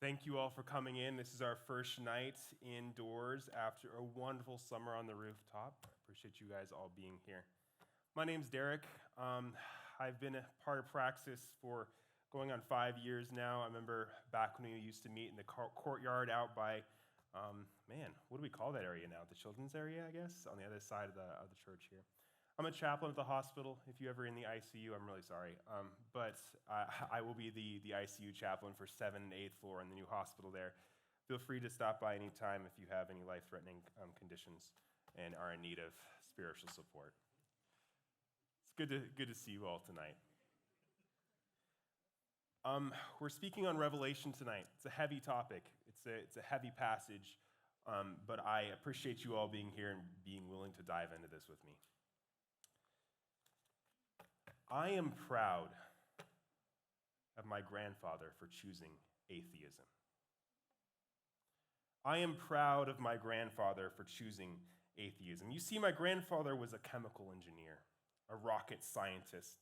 Thank you all for coming in. This is our first night indoors after a wonderful summer on the rooftop. I appreciate you guys all being here. My name's Derek. I've been a part of Praxis for going on 5 years now. I remember back when we used to meet in the courtyard out by, what do we call that area now? The children's area, I guess, on the other side of the church here. I'm a chaplain at the hospital. If you're ever in the ICU, I'm really sorry. But I will be the ICU chaplain for 7th and 8th floor in the new hospital there. Feel free to stop by anytime if you have any life-threatening conditions and are in need of spiritual support. It's good to see you all tonight. We're speaking on Revelation tonight. It's a heavy topic. It's a heavy passage, but I appreciate you all being here and being willing to dive into this with me. I am proud of my grandfather for choosing atheism. I am proud of my grandfather for choosing atheism. You see, my grandfather was a chemical engineer, a rocket scientist.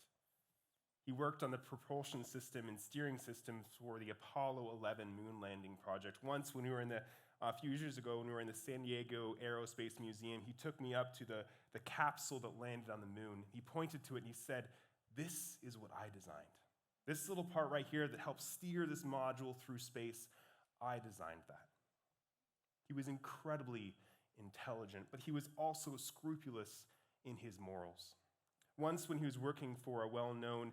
He worked on the propulsion system and steering systems for the Apollo 11 moon landing project. Once, when we were a few years ago, when we were in the San Diego Aerospace Museum, he took me up to the capsule that landed on the moon. He pointed to it and he said, "This is what I designed. This little part right here that helps steer this module through space, I designed that." He was incredibly intelligent, but he was also scrupulous in his morals. Once, when he was working for a well-known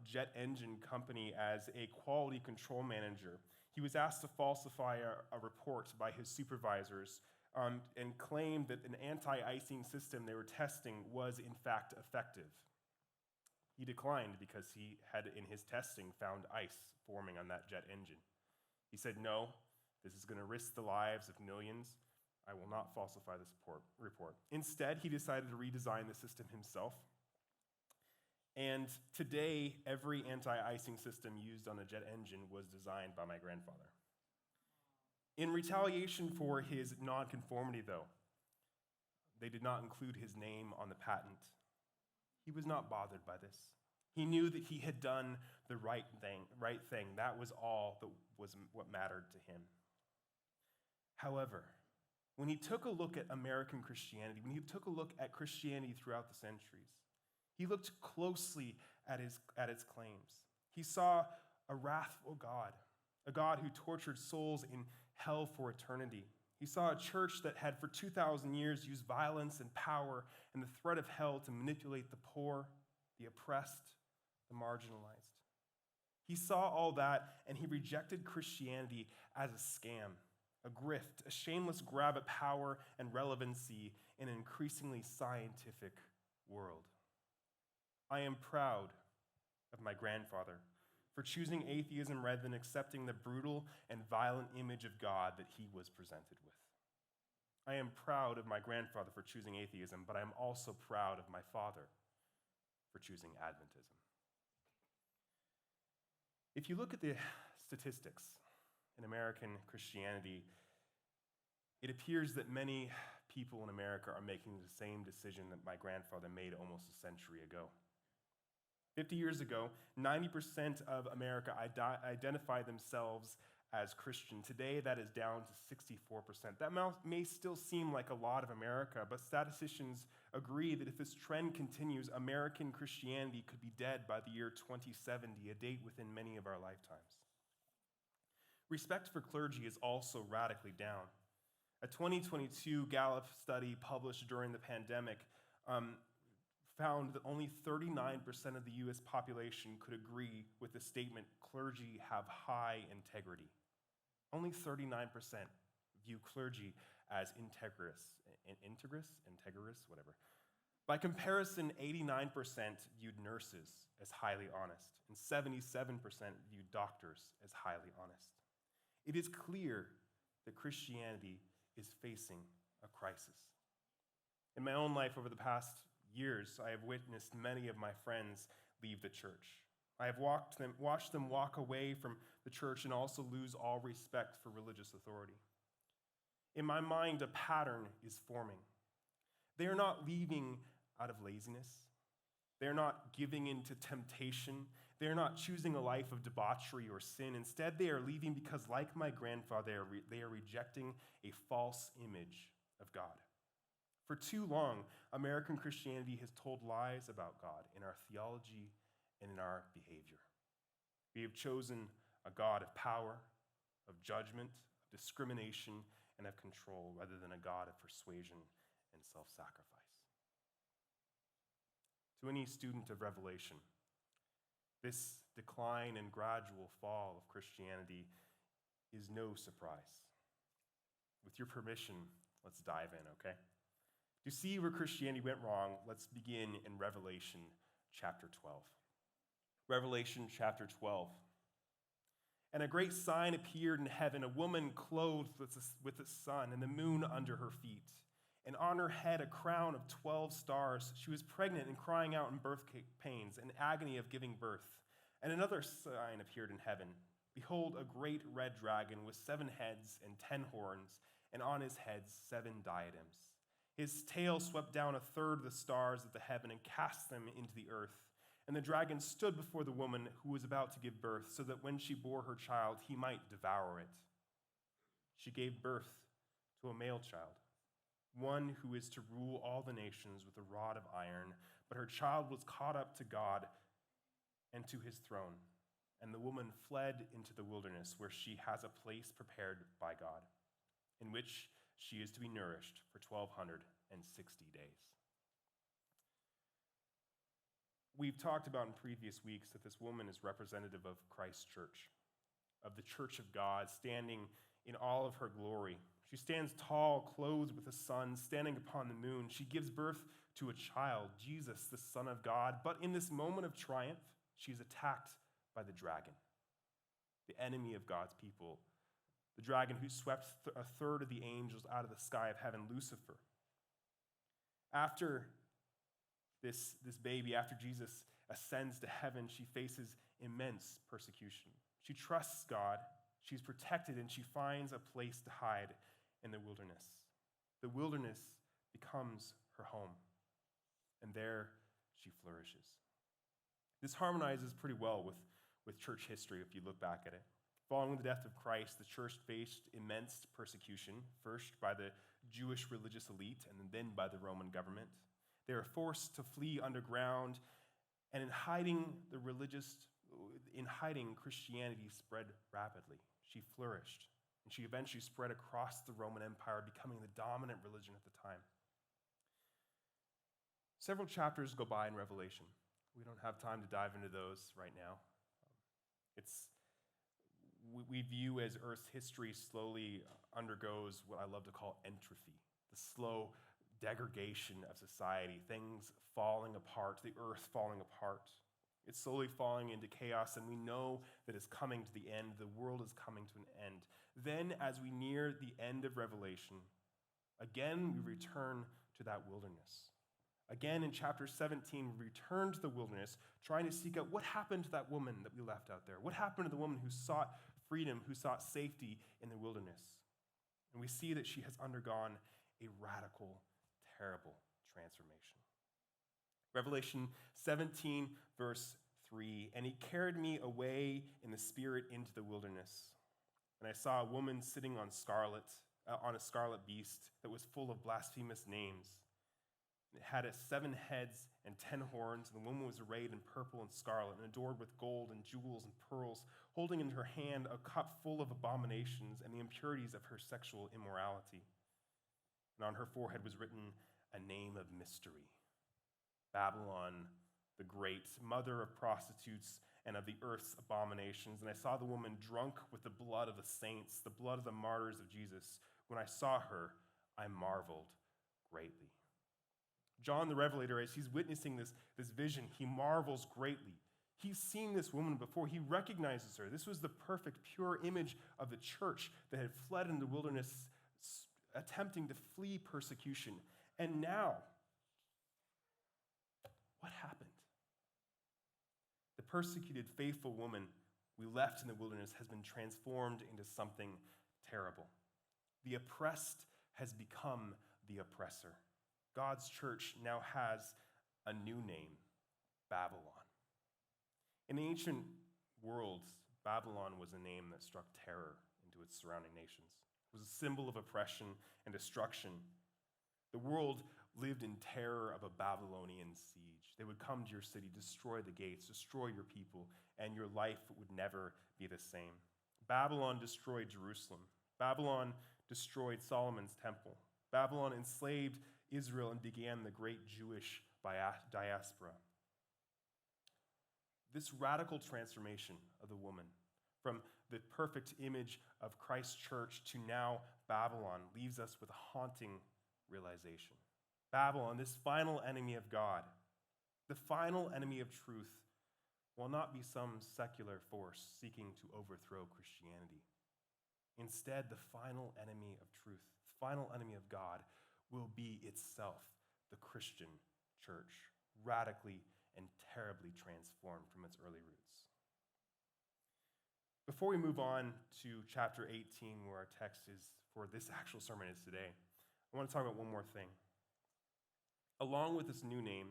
jet engine company as a quality control manager, he was asked to falsify a report by his supervisors and claimed that an anti-icing system they were testing was, in fact, effective. He declined because he had, in his testing, found ice forming on that jet engine. He said, "No, this is going to risk the lives of millions. I will not falsify this report." Instead, he decided to redesign the system himself. And today, every anti-icing system used on a jet engine was designed by my grandfather. In retaliation for his nonconformity, though, they did not include his name on the patent. He was not bothered by this. He knew that he had done the right thing. That was all that was what mattered to him. However, when he took a look at American Christianity, when he took a look at Christianity throughout the centuries, he looked closely at its claims. He saw a wrathful God, a God who tortured souls in hell for eternity. He saw a church that had for 2,000 years used violence and power and the threat of hell to manipulate the poor, the oppressed, the marginalized. He saw all that, and he rejected Christianity as a scam, a grift, a shameless grab at power and relevancy in an increasingly scientific world. I am proud of my grandfather for choosing atheism rather than accepting the brutal and violent image of God that he was presented with. I am proud of my grandfather for choosing atheism, but I am also proud of my father for choosing Adventism. If you look at the statistics in American Christianity, it appears that many people in America are making the same decision that my grandfather made almost a century ago. 50 years ago, 90% of America identified themselves as Christian. Today, that is down to 64%. That may still seem like a lot of America, but statisticians agree that if this trend continues, American Christianity could be dead by the year 2070, a date within many of our lifetimes. Respect for clergy is also radically down. A 2022 Gallup study published during the pandemic found that only 39% of the U.S. population could agree with the statement, "Clergy have high integrity." Only 39% view clergy as integrous, whatever. By comparison, 89% viewed nurses as highly honest, and 77% viewed doctors as highly honest. It is clear that Christianity is facing a crisis. In my own life over the past years, I have witnessed many of my friends leave the church. I have watched them walk away from the church and also lose all respect for religious authority. In my mind, a pattern is forming. They are not leaving out of laziness. They're not giving in to temptation. They are not choosing a life of debauchery or sin. Instead, they are leaving because, like my grandfather, they are rejecting a false image of God. For too long, American Christianity has told lies about God in our theology and in our behavior. We have chosen a God of power, of judgment, of discrimination, and of control, rather than a God of persuasion and self-sacrifice. To any student of Revelation, this decline and gradual fall of Christianity is no surprise. With your permission, let's dive in, okay? To see where Christianity went wrong, let's begin in Revelation chapter 12. Revelation chapter 12. And a great sign appeared in heaven, a woman clothed with the sun and the moon under her feet, and on her head a crown of 12 stars. She was pregnant and crying out in birth pains and agony of giving birth. And another sign appeared in heaven. Behold, a great red dragon with 7 heads and 10 horns, and on his heads 7 diadems. His tail swept down a third of the stars of the heaven and cast them into the earth. And the dragon stood before the woman who was about to give birth, so that when she bore her child, he might devour it. She gave birth to a male child, one who is to rule all the nations with a rod of iron. But her child was caught up to God and to his throne. And the woman fled into the wilderness, where she has a place prepared by God, in which she is to be nourished for 1,260 days. We've talked about in previous weeks that this woman is representative of Christ's church, of the church of God, standing in all of her glory. She stands tall, clothed with the sun, standing upon the moon. She gives birth to a child, Jesus, the Son of God. But in this moment of triumph, she is attacked by the dragon, the enemy of God's people, the dragon who swept a third of the angels out of the sky of heaven, Lucifer. After this baby, after Jesus ascends to heaven, she faces immense persecution. She trusts God, she's protected, and she finds a place to hide in the wilderness. The wilderness becomes her home, and there she flourishes. This harmonizes pretty well with church history if you look back at it. Following the death of Christ, the church faced immense persecution, first by the Jewish religious elite and then by the Roman government. They were forced to flee underground, and in hiding, Christianity spread rapidly. She flourished, and she eventually spread across the Roman Empire, becoming the dominant religion at the time. Several chapters go by in Revelation. We don't have time to dive into those right now. We view as Earth's history slowly undergoes what I love to call entropy, the slow degradation of society, things falling apart, the earth falling apart. It's slowly falling into chaos, and we know that it's coming to the end. The world is coming to an end. Then, as we near the end of Revelation, again we return to that wilderness. Again, in chapter 17, we return to the wilderness, trying to seek out what happened to that woman that we left out there. What happened to the woman who sought freedom, who sought safety in the wilderness? And we see that she has undergone a radical, terrible transformation. Revelation 17, verse 3, and he carried me away in the spirit into the wilderness. And I saw a woman sitting on a scarlet beast that was full of blasphemous names. It had 7 heads and 10 horns, and the woman was arrayed in purple and scarlet, and adorned with gold and jewels and pearls, holding in her hand a cup full of abominations and the impurities of her sexual immorality. And on her forehead was written a name of mystery: Babylon the Great, mother of prostitutes and of the earth's abominations. And I saw the woman drunk with the blood of the saints, the blood of the martyrs of Jesus. When I saw her, I marveled greatly. John the Revelator, as he's witnessing this vision, he marvels greatly. He's seen this woman before. He recognizes her. This was the perfect, pure image of the church that had fled in the wilderness, attempting to flee persecution. And now, what happened? The persecuted, faithful woman we left in the wilderness has been transformed into something terrible. The oppressed has become the oppressor. God's church now has a new name: Babylon. In the ancient world, Babylon was a name that struck terror into its surrounding nations. It was a symbol of oppression and destruction. The world lived in terror of a Babylonian siege. They would come to your city, destroy the gates, destroy your people, and your life would never be the same. Babylon destroyed Jerusalem. Babylon destroyed Solomon's temple. Babylon enslaved Israel and began the great Jewish diaspora. This radical transformation of the woman from the perfect image of Christ's church to now Babylon leaves us with a haunting realization. Babylon, this final enemy of God, the final enemy of truth, will not be some secular force seeking to overthrow Christianity. Instead, the final enemy of truth, the final enemy of God, will be itself the Christian church, radically and terribly transformed from its early roots. Before we move on to chapter 18, where our text is for this actual sermon is today, I want to talk about one more thing. Along with this new name,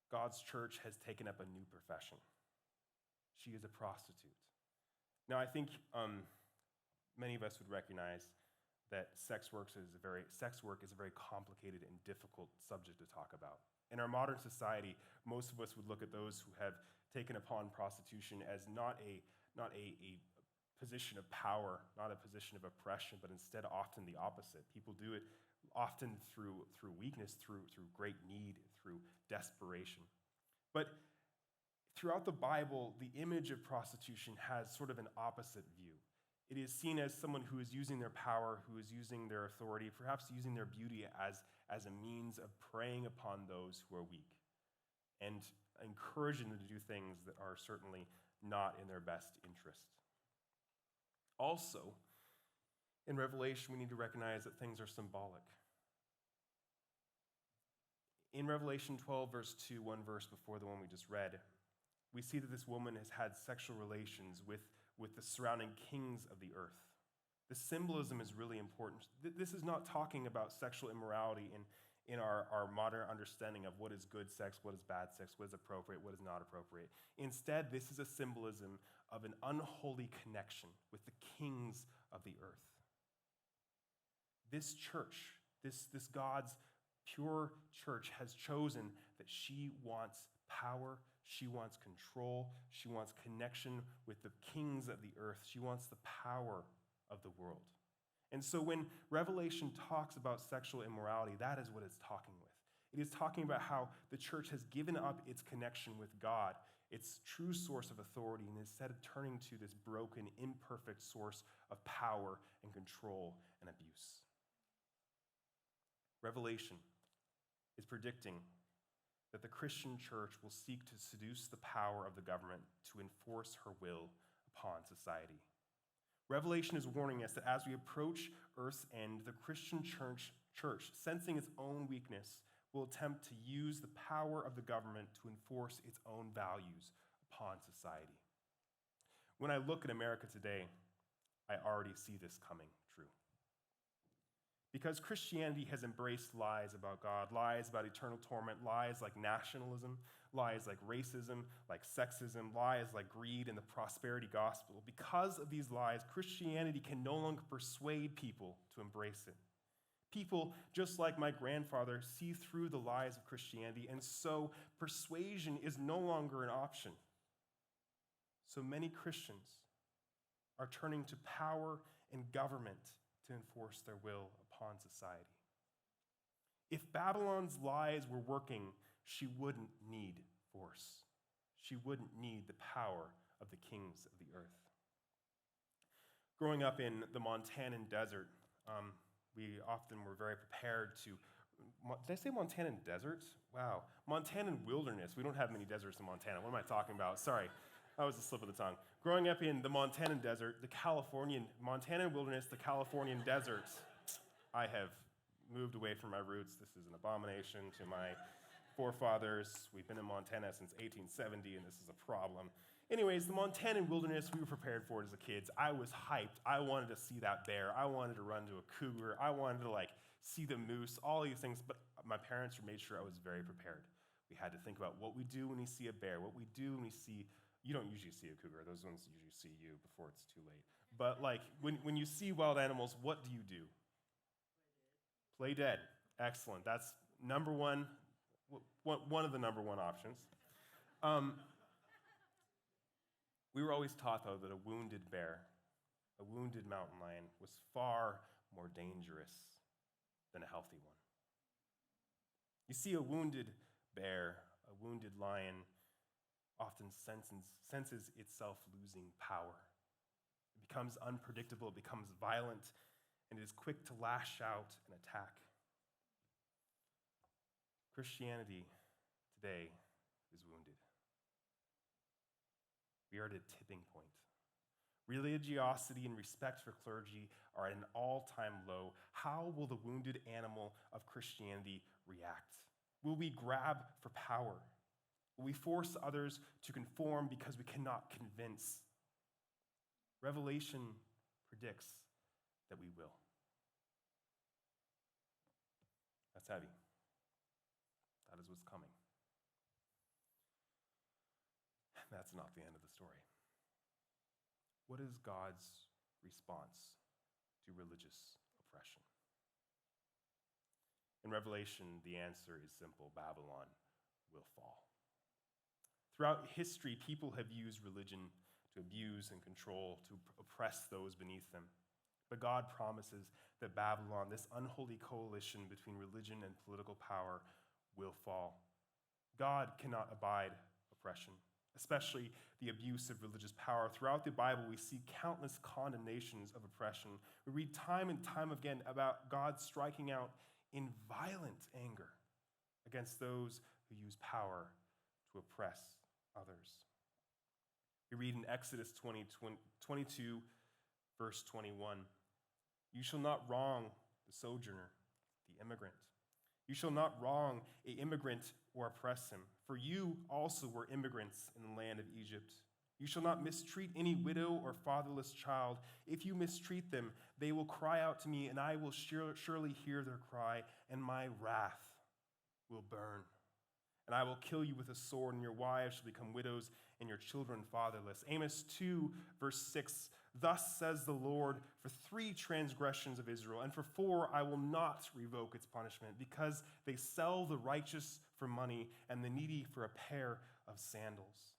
God's church has taken up a new profession. She is a prostitute. Now, I think many of us would recognize that sex work is a very complicated and difficult subject to talk about. In our modern society, most of us would look at those who have taken upon prostitution as not a position of power, not a position of oppression, but instead often the opposite. People do it often through weakness, through great need, through desperation. But throughout the Bible, the image of prostitution has sort of an opposite view. It is seen as someone who is using their power, who is using their authority, perhaps using their beauty as a means of preying upon those who are weak and encouraging them to do things that are certainly not in their best interest. Also, in Revelation, we need to recognize that things are symbolic. In Revelation 12, verse 2, one verse before the one we just read, we see that this woman has had sexual relations with the surrounding kings of the earth. The symbolism is really important. This is not talking about sexual immorality in our modern understanding of what is good sex, what is bad sex, what is appropriate, what is not appropriate. Instead, this is a symbolism of an unholy connection with the kings of the earth. This church, this God's pure church, has chosen that she wants power, she wants control, she wants connection with the kings of the earth, she wants the power of the world. And so when Revelation talks about sexual immorality, that is what it's talking with. It is talking about how the church has given up its connection with God, its true source of authority, and instead of turning to this broken, imperfect source of power and control and abuse. Revelation is predicting that the Christian church will seek to seduce the power of the government to enforce her will upon society. Revelation is warning us that as we approach earth's end, the Christian church, sensing its own weakness, will attempt to use the power of the government to enforce its own values upon society. When I look at America today, I already see this coming true. Because Christianity has embraced lies about God, lies about eternal torment, lies like nationalism, lies like racism, like sexism, lies like greed and the prosperity gospel. Because of these lies, Christianity can no longer persuade people to embrace it. People, just like my grandfather, see through the lies of Christianity, and so persuasion is no longer an option. So many Christians are turning to power and government to enforce their will upon society. If Babylon's lies were working, she wouldn't need force. She wouldn't need the power of the kings of the earth. Growing up in the Montanan desert, we often were very prepared to, did I say Montanan desert? Wow. Montanan wilderness. We don't have many deserts in Montana. What am I talking about? Sorry. That was a slip of the tongue. Growing up in the Montanan desert, Montanan wilderness, the Californian desert, I have moved away from my roots. This is an abomination to my forefathers. We've been in Montana since 1870, and this is a problem. Anyways, the Montanan wilderness, we were prepared for it as a kids. I was hyped. I wanted to see that bear. I wanted to run to a cougar. I wanted to see the moose, all these things. But my parents made sure I was very prepared. We had to think about what we do when we see a bear, what we do when we see, you don't usually see a cougar, those ones usually see you before it's too late. But like when you see wild animals, what do you do? Play dead. Excellent. That's number one of the number one options. We were always taught, though, that a wounded bear, a wounded mountain lion, was far more dangerous than a healthy one. You see, a wounded bear, a wounded lion, often senses itself losing power. It becomes unpredictable, it becomes violent, and it is quick to lash out and attack. Christianity today is wounded. We are at a tipping point. Religiosity and respect for clergy are at an all-time low. How will the wounded animal of Christianity react? Will we grab for power? Will we force others to conform because we cannot convince? Revelation predicts that we will. That's heavy. That is what's coming. That's not the end of the story. What is God's response to religious oppression? In Revelation, the answer is simple: Babylon will fall. Throughout history, people have used religion to abuse and control, to oppress those beneath them. But God promises that Babylon, this unholy coalition between religion and political power, will fall. God cannot abide oppression, especially the abuse of religious power. Throughout the Bible, we see countless condemnations of oppression. We read time and time again about God striking out in violent anger against those who use power to oppress others. We read in Exodus 22, verse 21, "You shall not wrong the sojourner, the immigrant. You shall not wrong an immigrant or oppress him, for you also were immigrants in the land of Egypt. You shall not mistreat any widow or fatherless child. If you mistreat them, they will cry out to me, and I will surely hear their cry, and my wrath will burn. And I will kill you with a sword, and your wives shall become widows, and your children fatherless." Amos 2, verse 6, "Thus says the Lord, for 3 transgressions of Israel, and for 4 I will not revoke its punishment, because they sell the righteous for money, and the needy for a pair of sandals."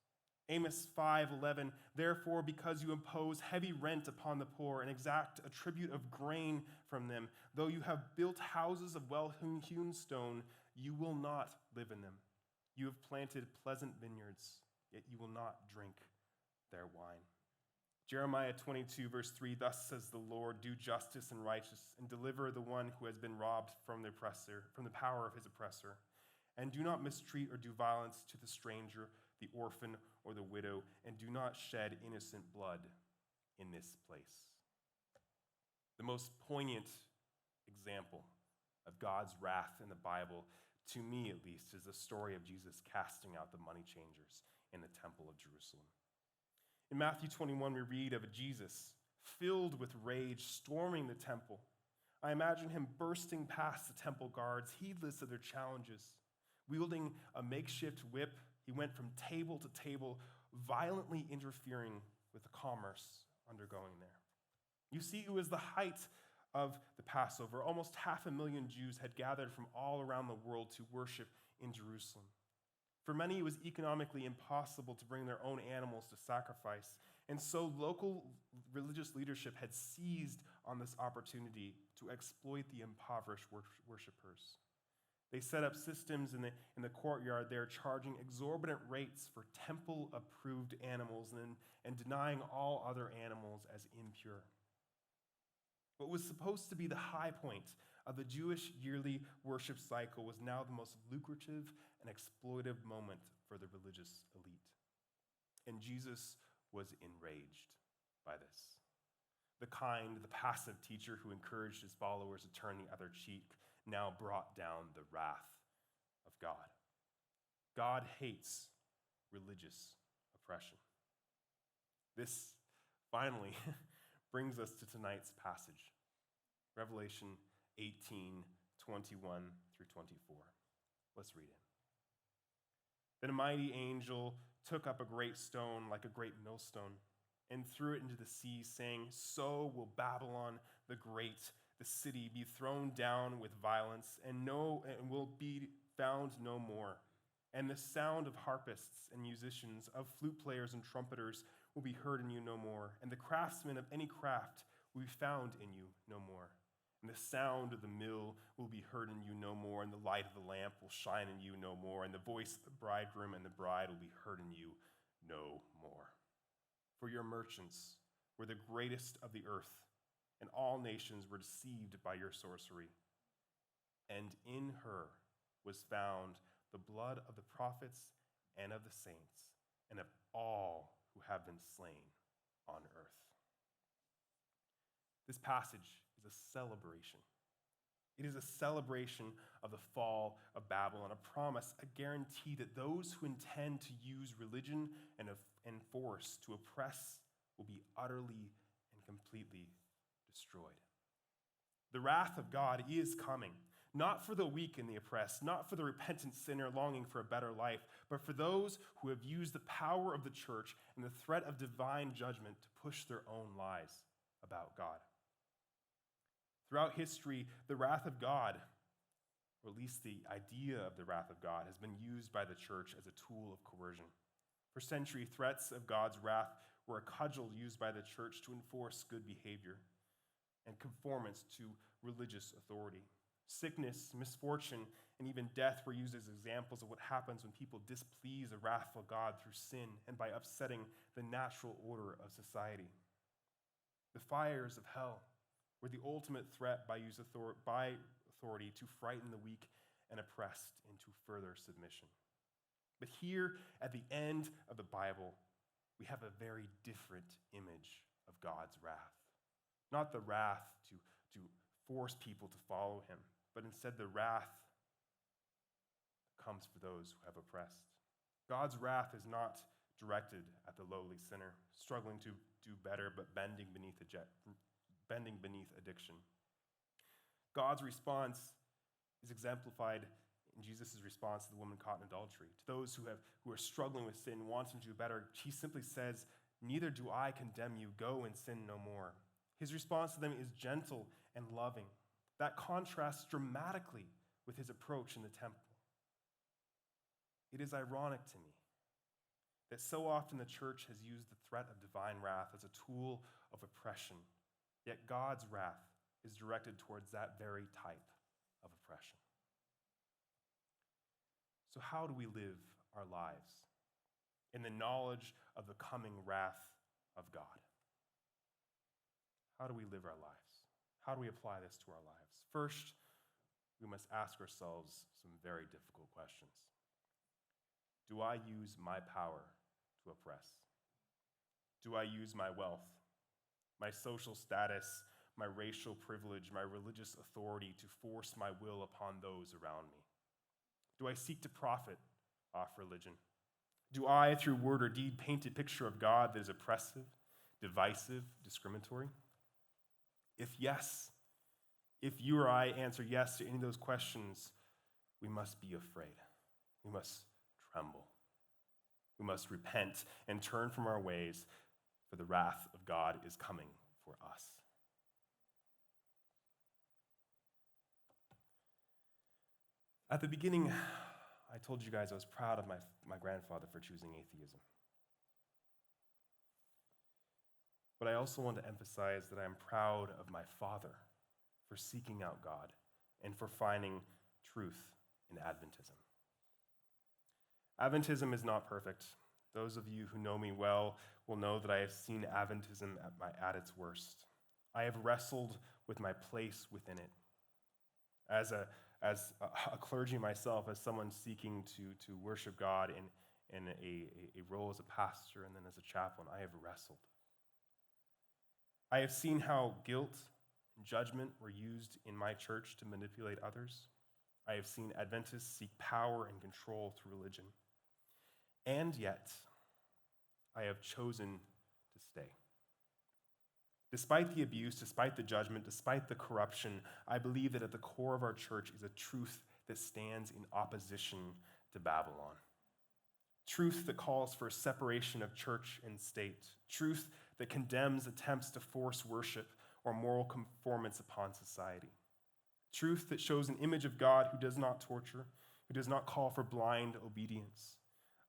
Amos 5:11, "Therefore, because you impose heavy rent upon the poor and exact a tribute of grain from them, though you have built houses of well-hewn stone, you will not live in them. You have planted pleasant vineyards, yet you will not drink their wine." Jeremiah 22, verse 3, "Thus says the Lord, do justice and righteousness, and deliver the one who has been robbed from the power of his oppressor. And do not mistreat or do violence to the stranger, the orphan, or the widow, and do not shed innocent blood in this place." The most poignant example of God's wrath in the Bible, to me at least, is the story of Jesus casting out the money changers in the temple of Jerusalem. In Matthew 21, we read of a Jesus filled with rage, storming the temple. I imagine him bursting past the temple guards, heedless of their challenges. Wielding a makeshift whip, he went from table to table, violently interfering with the commerce undergoing there. You see, it was the height of the Passover. Almost 500,000 Jews had gathered from all around the world to worship in Jerusalem. For many, it was economically impossible to bring their own animals to sacrifice, and so local religious leadership had seized on this opportunity to exploit the impoverished worshipers. They set up systems in the courtyard there, charging exorbitant rates for temple-approved animals and denying all other animals as impure. What was supposed to be the high point of the Jewish yearly worship cycle was now the most lucrative and exploitive moment for the religious elite. And Jesus was enraged by this. The passive teacher who encouraged his followers to turn the other cheek now brought down the wrath of God. God hates religious oppression. This finally brings us to tonight's passage, Revelation 18, 21 through 24. Let's read it. Then a mighty angel took up a great stone like a great millstone and threw it into the sea, saying, "So will Babylon the Great, the city, be thrown down with violence, and will be found no more. And the sound of harpists and musicians, of flute players and trumpeters will be heard in you no more, and the craftsmen of any craft will be found in you no more. And the sound of the mill will be heard in you no more, and the light of the lamp will shine in you no more, and the voice of the bridegroom and the bride will be heard in you no more. For your merchants were the greatest of the earth, and all nations were deceived by your sorcery. And in her was found the blood of the prophets and of the saints, and of all who have been slain on earth." This passage is a celebration. It is a celebration of the fall of Babylon, a promise, a guarantee that those who intend to use religion and force to oppress will be utterly and completely destroyed. The wrath of God is coming, not for the weak and the oppressed, not for the repentant sinner longing for a better life, but for those who have used the power of the church and the threat of divine judgment to push their own lies about God. Throughout history, the wrath of God, or at least the idea of the wrath of God, has been used by the church as a tool of coercion. For centuries, threats of God's wrath were a cudgel used by the church to enforce good behavior and conformance to religious authority. Sickness, misfortune, and even death were used as examples of what happens when people displease a wrathful God through sin and by upsetting the natural order of society. The fires of hell were the ultimate threat by authority to frighten the weak and oppressed into further submission. But here at the end of the Bible, we have a very different image of God's wrath. Not the wrath to force people to follow him, but instead the wrath that comes for those who have oppressed. God's wrath is not directed at the lowly sinner, struggling to do better but bending beneath addiction. God's response is exemplified in Jesus' response to the woman caught in adultery. To those who are struggling with sin, wanting to do better, he simply says, "Neither do I condemn you. Go and sin no more." His response to them is gentle and loving. That contrasts dramatically with his approach in the temple. It is ironic to me that so often the church has used the threat of divine wrath as a tool of oppression, yet God's wrath is directed towards that very type of oppression. So how do we live our lives in the knowledge of the coming wrath of God? How do we live our lives? How do we apply this to our lives? First, we must ask ourselves some very difficult questions. Do I use my power to oppress? Do I use my wealth, my social status, my racial privilege, my religious authority to force my will upon those around me? Do I seek to profit off religion? Do I, through word or deed, paint a picture of God that is oppressive, divisive, discriminatory? If yes, if you or I answer yes to any of those questions, we must be afraid. We must tremble. We must repent and turn from our ways, for the wrath of God is coming for us. At the beginning, I told you guys I was proud of my grandfather for choosing atheism. But I also want to emphasize that I am proud of my father for seeking out God and for finding truth in Adventism. Adventism is not perfect. Those of you who know me well will know that I have seen Adventism at its worst. I have wrestled with my place within it. As a clergy myself, as someone seeking to worship God in a role as a pastor and then as a chaplain, I have wrestled. I have seen how guilt and judgment were used in my church to manipulate others. I have seen Adventists seek power and control through religion. And yet, I have chosen to stay. Despite the abuse, despite the judgment, despite the corruption, I believe that at the core of our church is a truth that stands in opposition to Babylon. truth that calls for a separation of church and state, truth that condemns attempts to force worship or moral conformance upon society, truth that shows an image of God who does not torture, who does not call for blind obedience,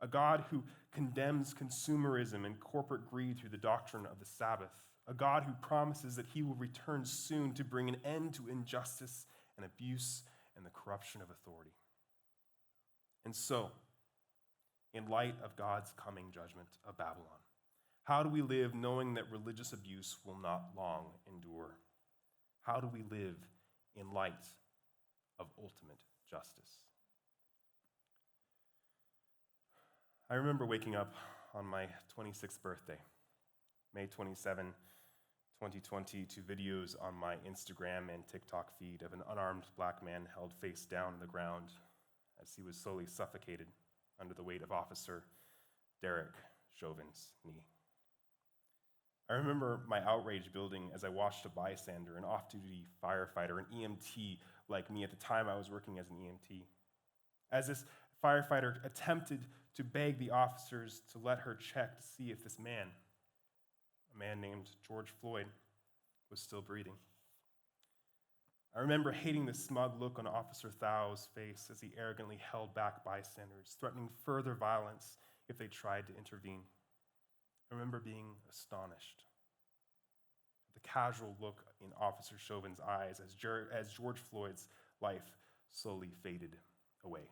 a God who condemns consumerism and corporate greed through the doctrine of the Sabbath, a God who promises that he will return soon to bring an end to injustice and abuse and the corruption of authority. And so, in light of God's coming judgment of Babylon, how do we live knowing that religious abuse will not long endure? How do we live in light of ultimate justice? I remember waking up on my 26th birthday, May 27, 2020, to videos on my Instagram and TikTok feed of an unarmed black man held face down on the ground as he was slowly suffocated under the weight of Officer Derek Chauvin's knee. I remember my outrage building as I watched a bystander, an off-duty firefighter, an EMT like me. At the time, I was working as an EMT. As this firefighter attempted to beg the officers to let her check to see if this man, a man named George Floyd, was still breathing. I remember hating the smug look on Officer Thau's face as he arrogantly held back bystanders, threatening further violence if they tried to intervene. I remember being astonished at the casual look in Officer Chauvin's eyes as George Floyd's life slowly faded away.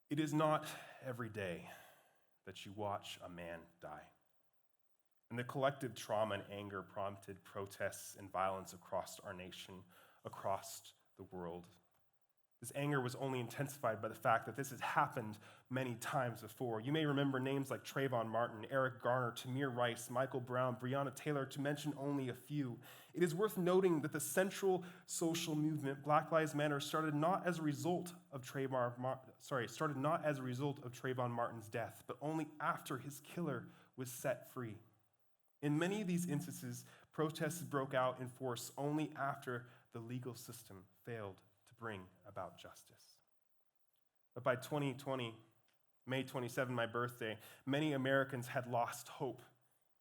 It is not every day that you watch a man die. And the collective trauma and anger prompted protests and violence across our nation, across the world. This anger was only intensified by the fact that this has happened many times before. You may remember names like Trayvon Martin, Eric Garner, Tamir Rice, Michael Brown, Breonna Taylor, to mention only a few. It is worth noting that the central social movement, Black Lives Matter, started not as a result of Trayvon Martin's death, but only after his killer was set free. In many of these instances, protests broke out in force only after the legal system failed to bring about justice. But by 2020, May 27, my birthday, many Americans had lost hope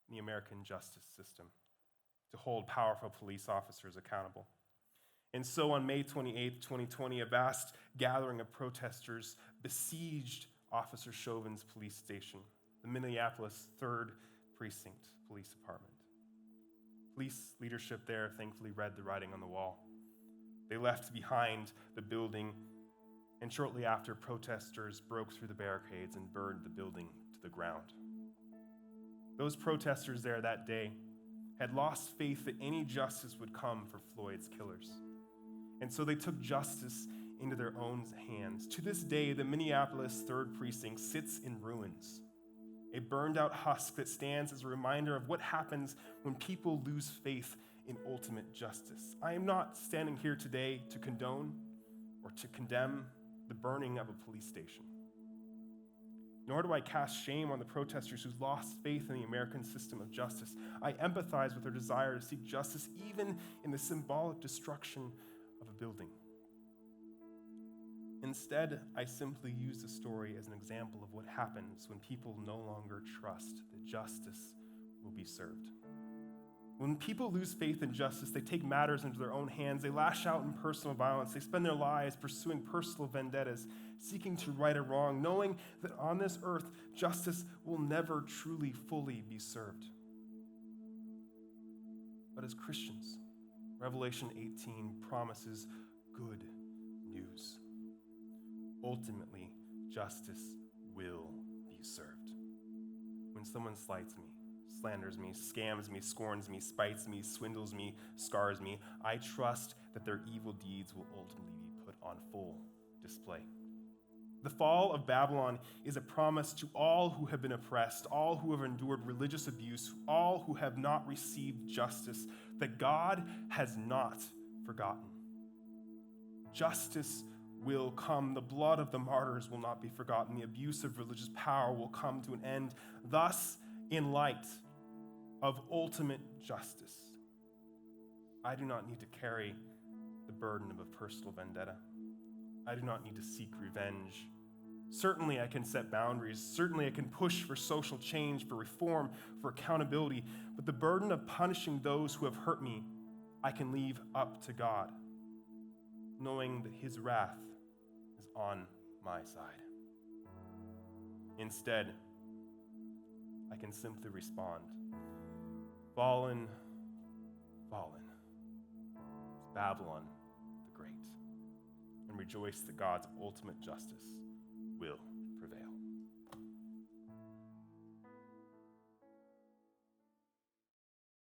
in the American justice system to hold powerful police officers accountable. And so on May 28, 2020, a vast gathering of protesters besieged Officer Chauvin's police station, the Minneapolis 3rd Precinct Police Department. Police leadership there thankfully read the writing on the wall. They left behind the building, and shortly after, protesters broke through the barricades and burned the building to the ground. Those protesters there that day had lost faith that any justice would come for Floyd's killers. And so they took justice into their own hands. To this day, the Minneapolis 3rd Precinct sits in ruins, a burned-out husk that stands as a reminder of what happens when people lose faith in ultimate justice. I am not standing here today to condone or to condemn the burning of a police station. Nor do I cast shame on the protesters who lost faith in the American system of justice. I empathize with their desire to seek justice even in the symbolic destruction of a building. Instead, I simply use the story as an example of what happens when people no longer trust that justice will be served. When people lose faith in justice, they take matters into their own hands. They lash out in personal violence. They spend their lives pursuing personal vendettas, seeking to right a wrong, knowing that on this earth, justice will never truly, fully be served. But as Christians, Revelation 18 promises good news. Ultimately, justice will be served. When someone slights me, slanders me, scams me, scorns me, spites me, swindles me, scars me, I trust that their evil deeds will ultimately be put on full display. The fall of Babylon is a promise to all who have been oppressed, all who have endured religious abuse, all who have not received justice, that God has not forgotten. Justice will come. The blood of the martyrs will not be forgotten. The abuse of religious power will come to an end. Thus, in light of ultimate justice, I do not need to carry the burden of a personal vendetta. I do not need to seek revenge Certainly I can set boundaries. Certainly I can push for social change, for reform, for accountability. But the burden of punishing those who have hurt me, I can leave up to God, knowing that his wrath is on my side. Instead, I can simply respond, fallen, fallen, is Babylon the Great, and rejoice that God's ultimate justice will